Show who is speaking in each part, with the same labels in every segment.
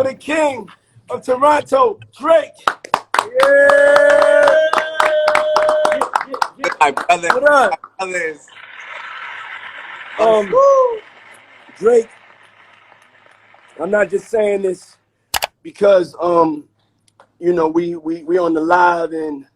Speaker 1: the king of Toronto, Drake. Yeah.
Speaker 2: My brother.
Speaker 1: What up?
Speaker 2: My brothers.
Speaker 1: Drake, I'm not just saying this because you know, we on the live and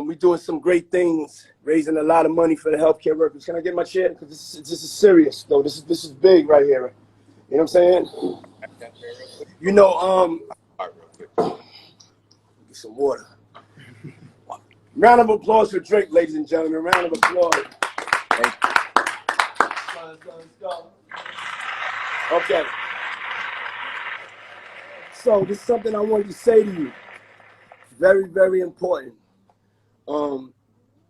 Speaker 1: we doing some great things, raising a lot of money for the healthcare workers. Can I get my chair? Because this is serious, though. This is big right here. You know what I'm saying? You know, get some water. Round of applause for Drake, ladies and gentlemen. Round of applause. Let's go. Okay. So this is something I wanted to say to you. Very, very important.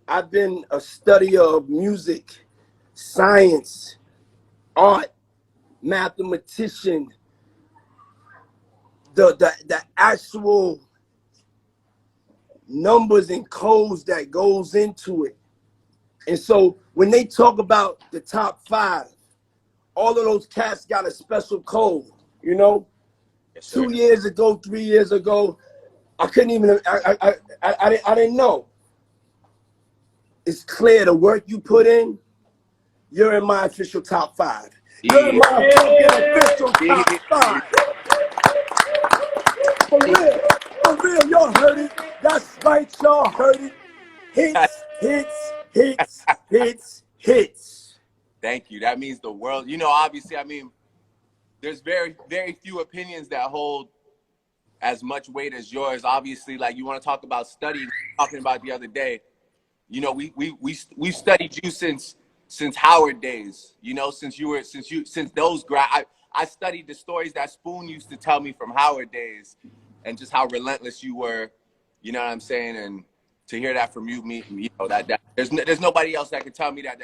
Speaker 1: I've been a studier of music, science, art, mathematician, the actual numbers and codes that goes into it. And so when they talk about the top 5, all of those cats got a special code, you know? Yes, 2 years ago, 3 years ago, I couldn't even, I didn't know. It's clear the work you put in, you're in my official top 5. You're in my official top 5. For real, y'all heard it. That's right, y'all heard it. Hits, hits, hits, hits, hits.
Speaker 2: Thank you. That means the world. You know, obviously, I mean, there's very, very few opinions that hold as much weight as yours. Obviously, like, you want to talk about studying, talking about the other day, you know, we've studied you since Howard days, you know, since those I studied the stories that Spoon used to tell me from Howard days and just how relentless you were, you know what I'm saying? And to hear that from you, you know, that there's nobody else that can tell me that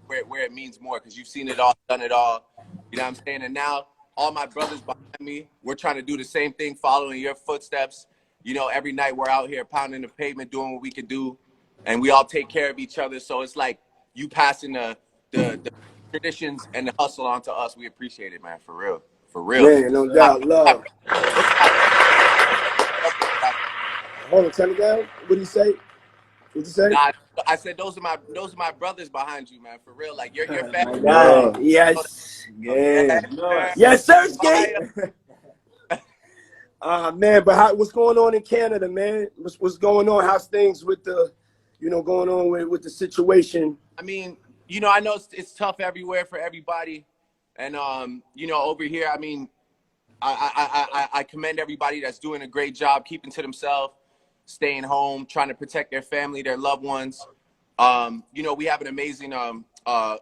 Speaker 2: where it means more, because you've seen it all, done it all, you know what I'm saying? And now all my brothers behind me, we're trying to do the same thing, following your footsteps. You know, every night we're out here pounding the pavement, doing what we can do, and we all take care of each other. So it's like you passing the traditions and the hustle on to us. We appreciate it, man, for real. For real.
Speaker 1: Man, no doubt, love. Hold on, turn it down. What did you say? What'd you say?
Speaker 2: Nah, I said those are my brothers behind you, man, for real. Like you're family.
Speaker 1: Yes. Yeah. Yes, sir, Skate. Man, but what's going on in Canada, man? What's going on? How's things with the, you know, going on with the situation?
Speaker 2: I mean, you know, I know it's tough everywhere for everybody, and you know, over here, I mean, I commend everybody that's doing a great job keeping to themselves, staying home, trying to protect their family, their loved ones. You know, we have an amazing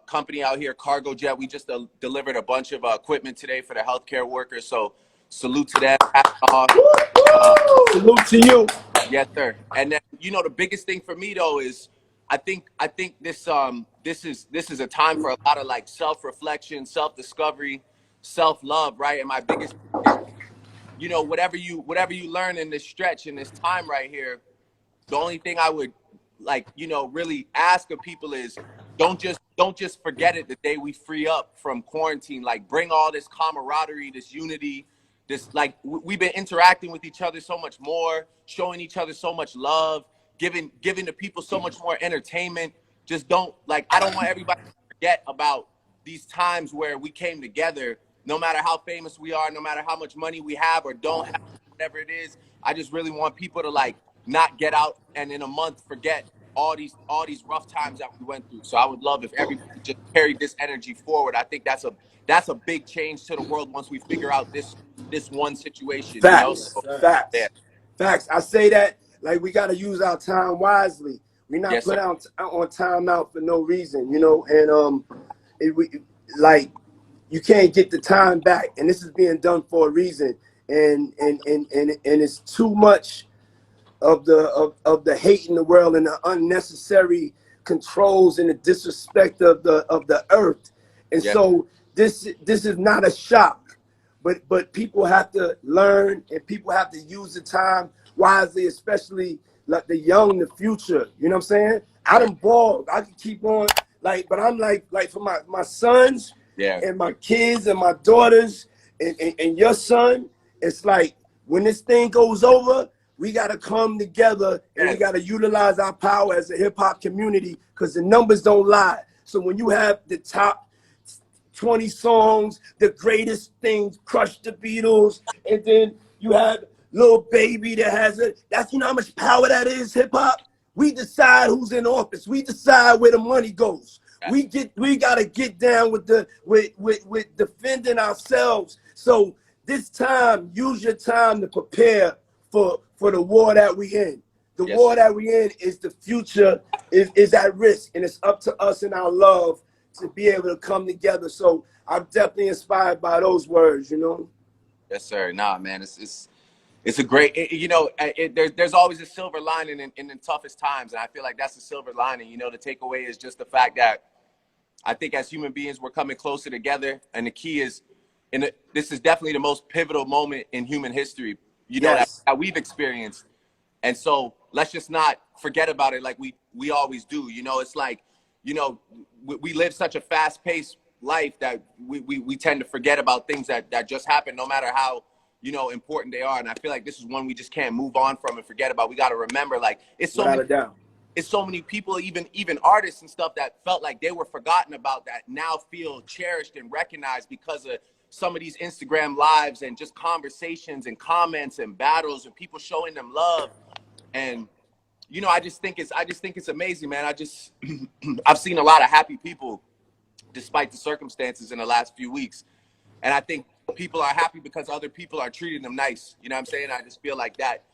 Speaker 2: company out here, Cargo Jet. We just delivered a bunch of equipment today for the healthcare workers. So salute to them.
Speaker 1: Salute to you.
Speaker 2: Yes, sir. And then, you know, the biggest thing for me though is I think this is a time for a lot of like self-reflection, self-discovery, self-love, right? And my biggest, you know, whatever you learn in this stretch, in this time right here, the only thing I would like, you know, really ask of people is don't just forget it the day we free up from quarantine. Like, bring all this camaraderie, this unity, this, like, we've been interacting with each other so much more, showing each other so much love, giving the people so much more entertainment. Just don't, like, I don't want everybody to forget about these times where we came together, no matter how famous we are, no matter how much money we have or don't have, whatever it is. I just really want people to, like, not get out and in a month forget all these rough times that we went through. So I would love if everybody just carried this energy forward. I think that's a big change to the world once we figure out this one situation.
Speaker 1: Facts.
Speaker 2: You know? So,
Speaker 1: Facts.
Speaker 2: yeah.
Speaker 1: Facts. I say that, like, we got to use our time wisely. We're not put out on timeout for no reason, you know. And like, you can't get the time back, and this is being done for a reason. And it's too much of the hate in the world and the unnecessary controls and the disrespect of the earth. And so this is not a shock. But people have to learn, and people have to use the time wisely, especially like the young, the future. You know what I'm saying? I done balled. I can keep on, like, but I'm like for my sons and my kids and my daughters and your son it's like when this thing goes over, we got to come together and we got to utilize our power as a hip hop community because the numbers don't lie. So when you have the top 20 songs, the greatest things, Crush the Beatles, and then you have Lil Baby that has it. That's, you know how much power that is, hip hop? We decide who's in office. We decide where the money goes. We gotta get down with with defending ourselves. So this time, use your time to prepare for the war that we in. The war that we in is the future is at risk, and it's up to us and our love to be able to come together. So I'm definitely inspired by those words, you know?
Speaker 2: Yes, sir. Nah, man, it's a great, you know, there's always a silver lining in the toughest times. And I feel like that's the silver lining. You know, the takeaway is just the fact that I think as human beings, we're coming closer together. And the key is, this is definitely the most pivotal moment in human history, you know, that we've experienced. And so let's just not forget about it like we always do. You know, it's like, you know, we live such a fast-paced life that we tend to forget about things that just happen, no matter how, you know, important they are. And I feel like this is one we just can't move on from and forget about. We got to remember, like, it's so many people, even artists and stuff that felt like they were forgotten about that now feel cherished and recognized because of some of these Instagram lives and just conversations and comments and battles and people showing them love. And, you know, I just think it's amazing, man. I've seen a lot of happy people despite the circumstances in the last few weeks. And I think people are happy because other people are treating them nice. You know what I'm saying? I just feel like that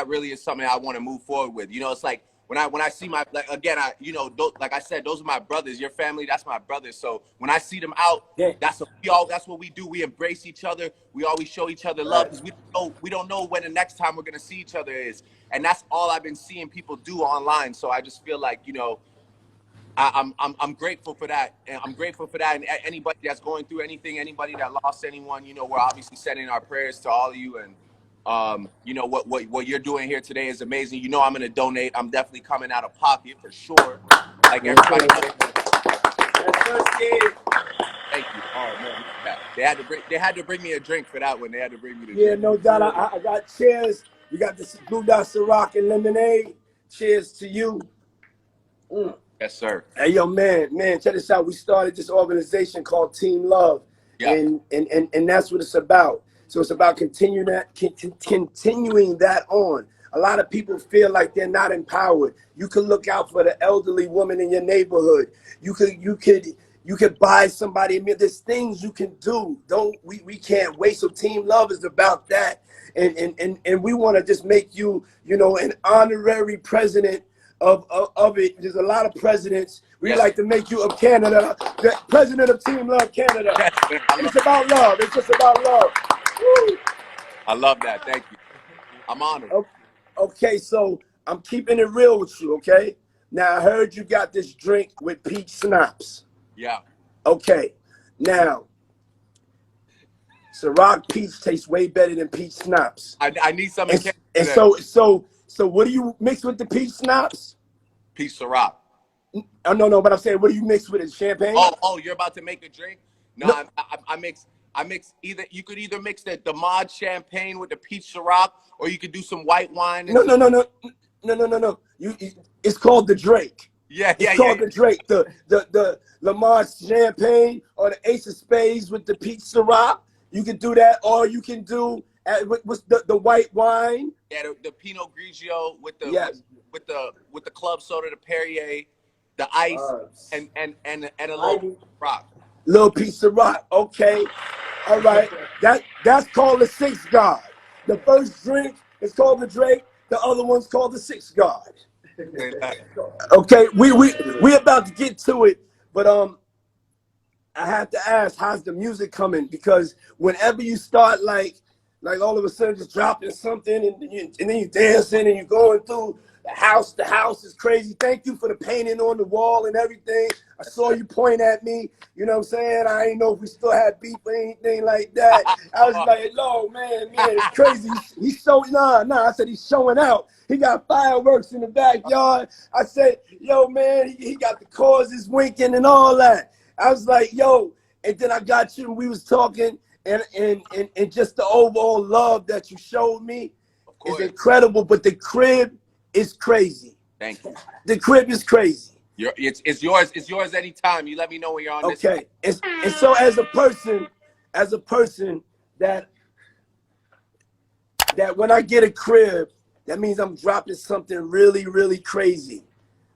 Speaker 2: really is something I want to move forward with. You know, it's like when I see my, like, again, you know, like I said, those are my brothers. Your family, that's my brothers. So when I see them out, that's what we do. We embrace each other. We always show each other love because we don't know when the next time we're going to see each other is. And that's all I've been seeing people do online. So I just feel like, you know, I'm grateful for that, and I'm grateful for that. And anybody that's going through anything, anybody that lost anyone, you know, we're obviously sending our prayers to all of you. And you know what you're doing here today is amazing. You know, I'm gonna donate. I'm definitely coming out of pocket for sure, like everybody else. Thank you. Oh man, they had to bring me a drink for that one. They had to bring me the drink.
Speaker 1: No doubt. I got cheers. We got this Blue Dot Ciroc and lemonade. Cheers to you.
Speaker 2: Yes, sir.
Speaker 1: Hey, yo, man, check this out. We started this organization called Team Love, and that's what it's about. So it's about continuing that on. A lot of people feel like they're not empowered. You can look out for the elderly woman in your neighborhood. You could buy somebody. There's things you can do. We can't wait. So Team Love is about that, and we want to just make you, you know, an honorary president of it. There's a lot of presidents. We like to make you of Canada, the president of Team Love Canada. It's about love. It's just about love. Woo.
Speaker 2: I love that. Thank you. I'm honored.
Speaker 1: Okay, so I'm keeping it real with you, okay? Now, I heard you got this drink with peach schnapps.
Speaker 2: Yeah.
Speaker 1: Okay. Now, Ciroc peach tastes way better than peach schnapps.
Speaker 2: I need some.
Speaker 1: And so what do you mix with the peach schnapps?
Speaker 2: Peach Ciroc.
Speaker 1: Oh, no, but I'm saying, what do you mix with it? Champagne?
Speaker 2: Oh, you're about to make a drink? No. I mix either. You could either mix the Mod champagne with the peach Ciroc, or you could do some white wine.
Speaker 1: No. It's called the Drake. It's called the Drake. The Lamar champagne or the Ace of Spades with the peach Ciroc. You can do that, or you can do with the white wine.
Speaker 2: Yeah, the Pinot Grigio with the club soda, the Perrier, the ice, and a little rock.
Speaker 1: Little piece of rock. Okay. All right. That's called the Sixth God. The first drink is called the Drake. The other one's called the Sixth God. Okay. We about to get to it, but I have to ask, how's the music coming? Because whenever you start like all of a sudden just dropping something and then you dancing and you're going through the house is crazy. Thank you for the painting on the wall and everything. I saw you point at me. You know what I'm saying? I didn't know if we still had beef or anything like that. I was like, no, man, it's crazy. He's showing, I said he's showing out. He got fireworks in the backyard. I said, yo, man, he got the causes winking and all that. I was like, yo, and then I got you and we was talking and just the overall love that you showed me
Speaker 2: Of
Speaker 1: is
Speaker 2: course.
Speaker 1: incredible. But the crib is crazy.
Speaker 2: Thank you.
Speaker 1: The crib is crazy.
Speaker 2: It's yours. It's yours anytime. You let me know when you're on this.
Speaker 1: Okay. And so as a person that when I get a crib, that means I'm dropping something really, really crazy.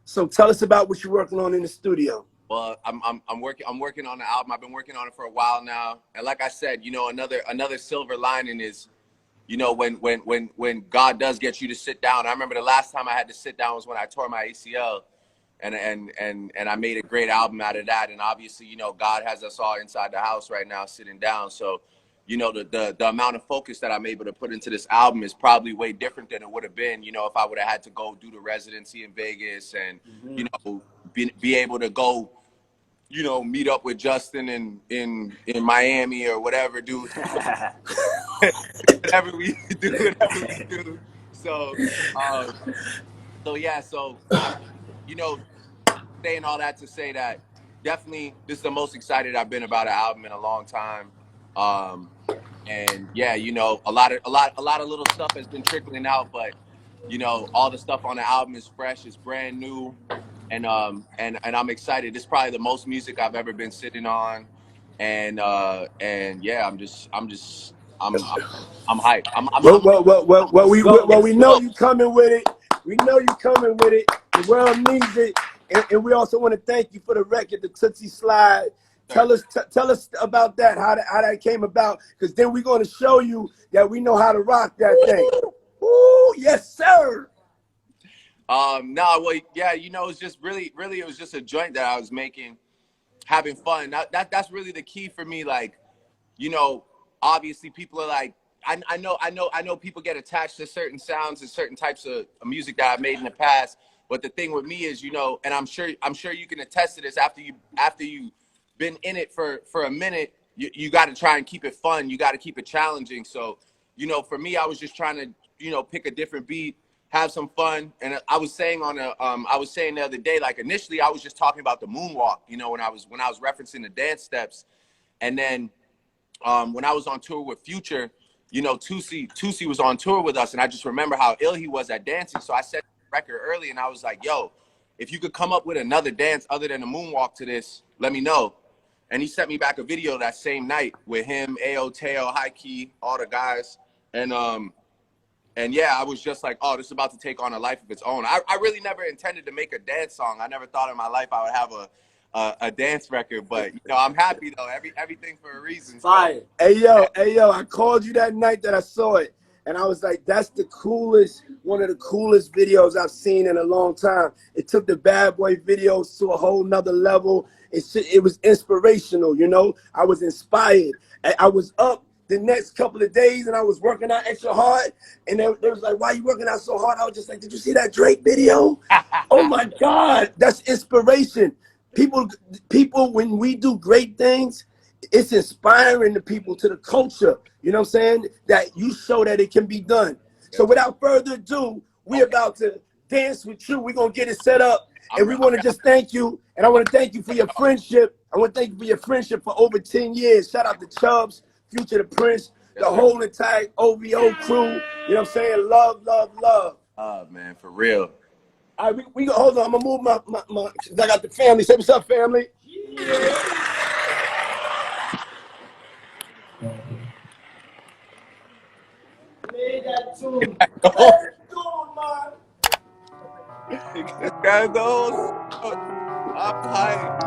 Speaker 1: So tell us about what you're working on in the studio.
Speaker 2: Well, I'm working on the album. I've been working on it for a while now. And like I said, you know, another silver lining is, you know, when God does get you to sit down. I remember the last time I had to sit down was when I tore my ACL, and I made a great album out of that. And obviously, you know, God has us all inside the house right now sitting down. So, you know, the amount of focus that I'm able to put into this album is probably way different than it would have been, you know, if I would have had to go do the residency in Vegas and, you know, be able to go, you know, meet up with Justin in Miami or whatever, do whatever we do. So, yeah, so I'm, you know, saying all that to say that definitely this is the most excited I've been about an album in a long time. And yeah, you know, a lot of little stuff has been trickling out, but you know, all the stuff on the album is fresh, it's brand new, and I'm excited. This is probably the most music I've ever been sitting on, and yeah, I'm hyped.
Speaker 1: We know you coming with it. We know you coming with it. The world needs it, and we also want to thank you for the record, the Tootsie Slide. Tell us about that, how that came about, because then we're going to show you that we know how to rock that thing. Ooh, yes, sir.
Speaker 2: No, well, yeah, you know, it's just really, it was just a joint that I was making, having fun. That's really the key for me. Like, you know, obviously people are like, I know people get attached to certain sounds and certain types of music that I've made in the past. But the thing with me is, you know, and I'm sure you can attest to this after you been in it for a minute, you got to try and keep it fun. You got to keep it challenging. So, you know, for me, I was just trying to, you know, pick a different beat, have some fun. And I was saying the other day, like initially I was just talking about the moonwalk, you know, when I was referencing the dance steps. And then when I was on tour with Future, you know, Toosie was on tour with us, and I just remember how ill he was at dancing. So I said the record early, and I was like, yo, if you could come up with another dance other than the moonwalk to this, let me know. And he sent me back a video that same night with him, Ao, Teo, High Key, all the guys. And yeah, I was just like, oh, this is about to take on a life of its own. I really never intended to make a dance song. I never thought in my life I would have a dance record, but you know, I'm happy though. Everything for a reason.
Speaker 1: Fire. So. Hey yo, I called you that night that I saw it, and I was like, that's the coolest, one of the coolest videos I've seen in a long time. It took the Bad Boy videos to a whole nother level. It was inspirational, you know. I was inspired. I was up the next couple of days, and I was working out extra hard, and they was like, why are you working out so hard? I was just like, did you see that Drake video? Oh my God, that's inspiration. People, when we do great things, it's inspiring the people, to the culture, you know what I'm saying, that you show that it can be done. So without further ado, we're about to dance with you. We're going to get it set up, and we want to just thank you, and I want to thank you for your friendship. I want to thank you for your friendship for over 10 years. Shout out to Chubbs, Future the Prince, the whole entire OVO crew. You know what I'm saying? Love, love, love.
Speaker 2: Oh, man, for real.
Speaker 1: All right, we go. Hold on. I'm gonna move my. I got the family. Say what's up, family. Yeah. Play that tune. Play that tune, man.
Speaker 2: This guy goes. I'm hyped.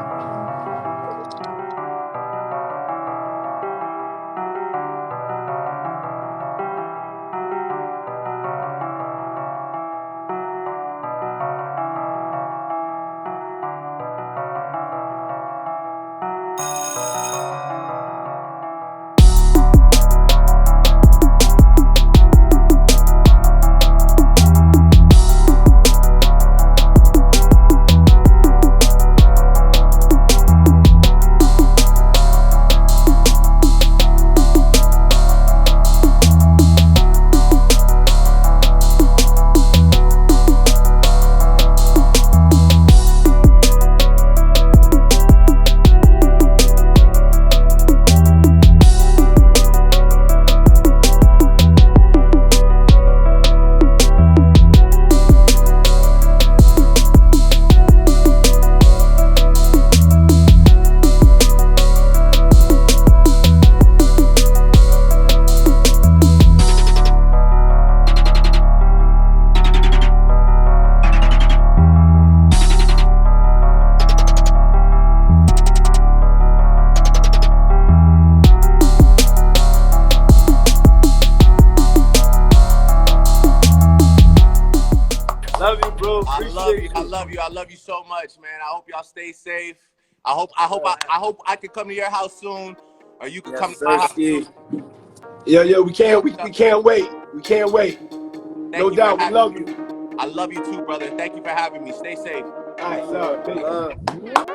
Speaker 2: love you. I love you so much, man. I hope y'all stay safe. I hope I could come to your house soon, or you could come to my house soon.
Speaker 1: Yeah, we can't wait. We can't wait.
Speaker 2: Thank
Speaker 1: No
Speaker 2: you for
Speaker 1: doubt, we
Speaker 2: having
Speaker 1: love
Speaker 2: me.
Speaker 1: you.
Speaker 2: I love you too, brother. Thank you for having me. Stay safe.
Speaker 1: All right, sir.